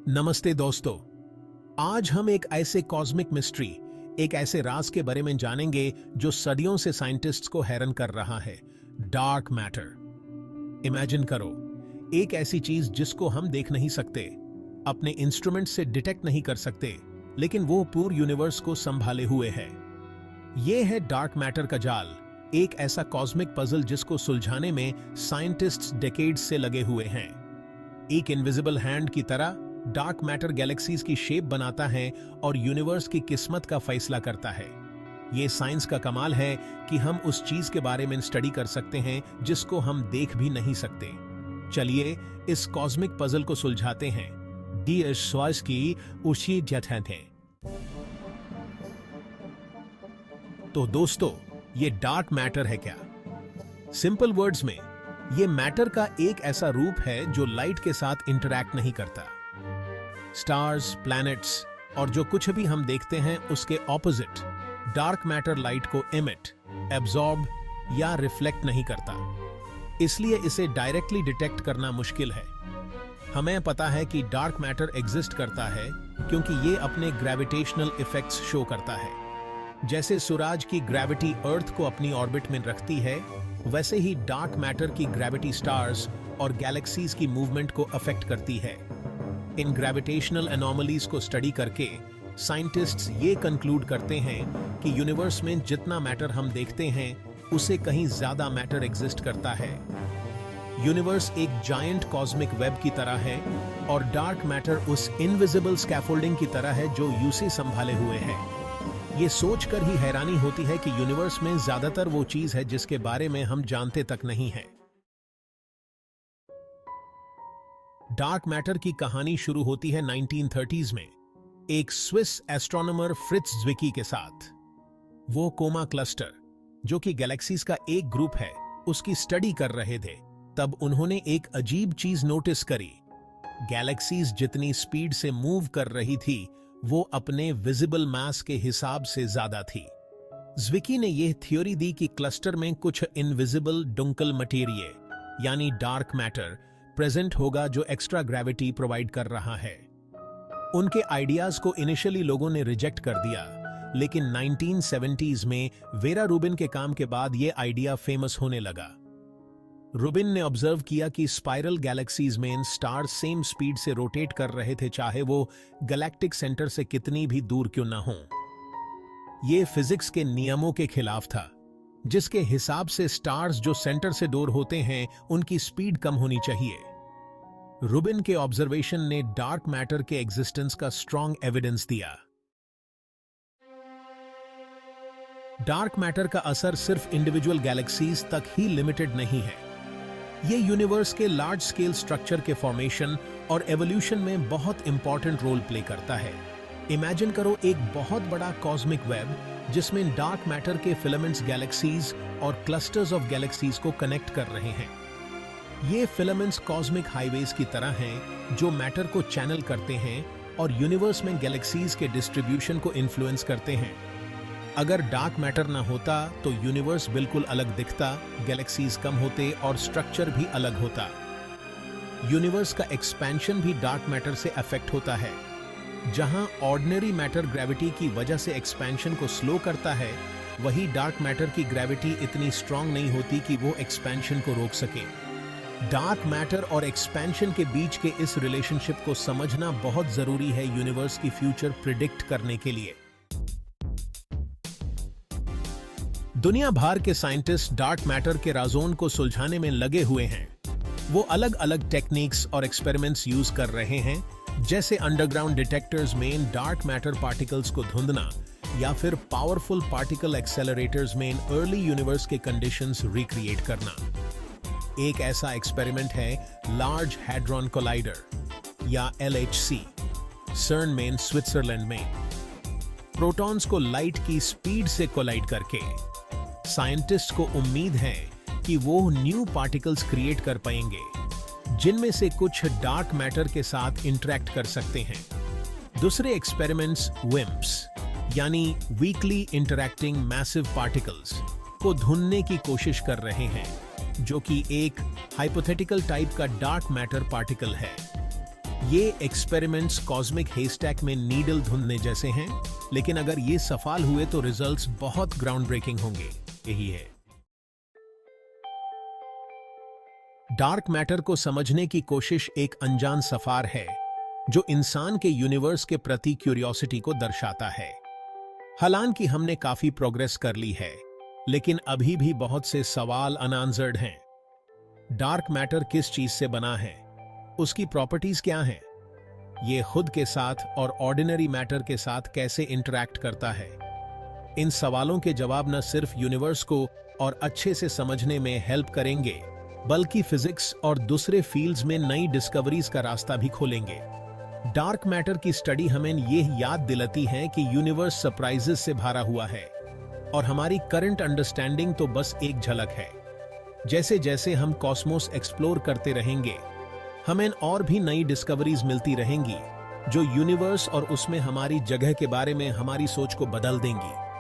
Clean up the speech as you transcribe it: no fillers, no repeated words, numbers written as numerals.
नमस्ते दोस्तों। आज हम एक ऐसे कॉस्मिक मिस्ट्री, एक ऐसे राज के बारे में जानेंगे जो सदियों से साइंटिस्ट्स को हैरान कर रहा है। Dark matter. इमेजिन करो, एक ऐसी चीज जिसको हम देख नहीं सकते, अपने इंस्ट्रूमेंट से डिटेक्ट नहीं कर सकते, लेकिन वो पूरे यूनिवर्स को संभाले हुए है। ये है डार्क मैटर का जाल, एक ऐसा कॉस्मिक पजल जिसको सुलझाने में साइंटिस्ट्स डेकेड्स से लगे हुए हैं। एक इनविजिबल हैंड की तरह डार्क मैटर गैलेक्सीज की शेप बनाता है और यूनिवर्स की किस्मत का फैसला करता है। ये साइंस का कमाल है कि हम उस चीज के बारे में स्टडी कर सकते हैं जिसको हम देख भी नहीं सकते। चलिए इस कॉस्मिक पजल को सुलझाते हैं। डी स्वास की उसी जथन है। तो दोस्तों, ये डार्क मैटर है क्या? सिंपल वर्ड्स में, ये मैटर का एक ऐसा रूप है जो लाइट के साथ इंटरैक्ट नहीं करता। स्टार्स, प्लैनेट्स और जो कुछ भी हम देखते हैं उसके ऑपोजिट, डार्क मैटर लाइट को इमिट, एब्जॉर्ब या रिफ्लेक्ट नहीं करता। इसलिए इसे डायरेक्टली डिटेक्ट करना मुश्किल है। हमें पता है कि डार्क मैटर एग्जिस्ट करता है क्योंकि ये अपने ग्रेविटेशनल इफेक्ट्स शो करता है। जैसे सूरज की ग्रेविटी अर्थ को अपनी ऑर्बिट में रखती है, वैसे ही डार्क मैटर की ग्रेविटी स्टार्स और गैलेक्सीज की मूवमेंट को अफेक्ट करती है। इन ग्रेविटेशनल एनॉमलीज को स्टडी करके साइंटिस्ट्स ये कंक्लूड करते हैं कि यूनिवर्स में जितना मैटर हम देखते हैं उससे कहीं ज्यादा मैटर एग्जिस्ट करता है। यूनिवर्स एक जायंट कॉस्मिक वेब की तरह है और डार्क मैटर उस इनविजिबल स्कैफोल्डिंग की तरह है जो यूसे संभाले हुए है। ये सोचकर ही हैरानी होती है कि यूनिवर्स में ज्यादातर वो चीज है जिसके बारे में हम जानते तक नहीं है। डार्क मैटर की कहानी शुरू होती है 1930s में एक स्विस एस्ट्रोनॉमर फ्रिट्ज ज़्विकी के साथ। वो कोमा क्लस्टर, जो कि गैलेक्सीज का एक ग्रुप है, उसकी स्टडी कर रहे थे। तब उन्होंने एक अजीब चीज नोटिस करी। गैलेक्सीज जितनी स्पीड से मूव कर रही थी वो अपने विजिबल मास के हिसाब से ज्यादा थी। ज़्विकी ने यह थ्योरी दी कि क्लस्टर में कुछ इनविजिबल डुंकल मटेरियल यानी डार्क मैटर प्रेजेंट होगा जो एक्स्ट्रा ग्रेविटी प्रोवाइड कर रहा है। उनके आइडियाज को इनिशियली लोगों ने रिजेक्ट कर दिया, लेकिन 1970s में वेरा रूबिन के काम के बाद यह आइडिया फेमस होने लगा। रूबिन ने ऑब्जर्व किया कि स्पाइरल गैलेक्सीज में स्टार सेम स्पीड से रोटेट कर रहे थे, चाहे वो गैलेक्टिक सेंटर से कितनी भी दूर क्यों ना हो। यह फिजिक्स के नियमों के खिलाफ था, जिसके हिसाब से स्टार्स जो सेंटर से दूर होते हैं उनकी स्पीड कम होनी चाहिए। रूबिन के ऑब्जर्वेशन ने डार्क मैटर के एग्जिस्टेंस का स्ट्रॉन्ग एविडेंस दिया। डार्क मैटर का असर सिर्फ इंडिविजुअल गैलेक्सीज तक ही लिमिटेड नहीं है। यह यूनिवर्स के लार्ज स्केल स्ट्रक्चर के फॉर्मेशन और एवोल्यूशन में बहुत इंपॉर्टेंट रोल प्ले करता है। इमेजिन करो एक बहुत बड़ा कॉस्मिक वेब जिसमें डार्क मैटर के फिलामेंट्स गैलेक्सीज और क्लस्टर्स ऑफ गैलेक्सीज को कनेक्ट कर रहे हैं। ये फिलामेंट्स कॉस्मिक हाईवेज की तरह हैं जो मैटर को चैनल करते हैं और यूनिवर्स में गैलेक्सीज के डिस्ट्रीब्यूशन को इन्फ्लुएंस करते हैं। अगर डार्क मैटर ना होता तो यूनिवर्स बिल्कुल अलग दिखता, गैलेक्सीज कम होते और स्ट्रक्चर भी अलग होता। यूनिवर्स का एक्सपेंशन भी डार्क मैटर से अफेक्ट होता है। जहां ऑर्डिनरी मैटर ग्रेविटी की वजह से एक्सपेंशन को स्लो करता है, वही डार्क मैटर की ग्रेविटी इतनी स्ट्रांग नहीं होती कि वो एक्सपेंशन को रोक सके। डार्क मैटर और एक्सपेंशन के बीच के इस रिलेशनशिप को समझना बहुत जरूरी है यूनिवर्स की फ्यूचर प्रिडिक्ट करने के लिए। दुनिया भर के साइंटिस्ट डार्क मैटर के राज़ों को सुलझाने में लगे हुए हैं। वो अलग अलग टेक्निक्स और एक्सपेरिमेंट्स यूज कर रहे हैं, जैसे अंडरग्राउंड डिटेक्टर्स में डार्क मैटर पार्टिकल्स को ढूंढना या फिर पावरफुल पार्टिकल एक्सेलरेटर्स में अर्ली यूनिवर्स के कंडीशंस रिक्रिएट करना। एक ऐसा एक्सपेरिमेंट है लार्ज हैड्रॉन कोलाइडर या LHC, सर्न में स्विट्जरलैंड में। प्रोटॉन्स को लाइट की स्पीड से कोलाइड करके साइंटिस्ट को उम्मीद है कि वो न्यू पार्टिकल्स क्रिएट कर पाएंगे जिनमें से कुछ डार्क मैटर के साथ इंटरैक्ट कर सकते हैं। दूसरे एक्सपेरिमेंट्स विम्प्स यानी वीकली इंटरैक्टिंग मैसिव पार्टिकल्स को ढूंढने की कोशिश कर रहे हैं, जो कि एक हाइपोथेटिकल टाइप का डार्क मैटर पार्टिकल है। ये एक्सपेरिमेंट्स कॉस्मिक हेस्टैक में नीडल ढूंढने जैसे हैं, लेकिन अगर ये सफल हुए तो रिजल्ट्स बहुत ग्राउंड ब्रेकिंग होंगे। यही है। डार्क मैटर को समझने की कोशिश एक अनजान सफर है जो इंसान के यूनिवर्स के प्रति क्यूरियोसिटी को दर्शाता है। हालांकि हमने काफी प्रोग्रेस कर ली है, लेकिन अभी भी बहुत से सवाल अनआंसर्ड हैं। डार्क मैटर किस चीज से बना है? उसकी प्रॉपर्टीज क्या हैं? ये खुद के साथ और ऑर्डिनरी मैटर के साथ कैसे इंटरैक्ट करता है? इन सवालों के जवाब न सिर्फ यूनिवर्स को और अच्छे से समझने में हेल्प करेंगे, बल्कि फिजिक्स और दूसरे फील्ड्स में नई डिस्कवरीज का रास्ता भी खोलेंगे। डार्क मैटर की स्टडी हमें यह याद दिलाती है कि यूनिवर्स सरप्राइजेस से भरा हुआ है और हमारी करंट अंडरस्टैंडिंग तो बस एक झलक है। जैसे जैसे हम कॉस्मोस एक्सप्लोर करते रहेंगे, हमें और भी नई डिस्कवरीज मिलती रहेंगी जो यूनिवर्स और उसमें हमारी जगह के बारे में हमारी सोच को बदल देंगी।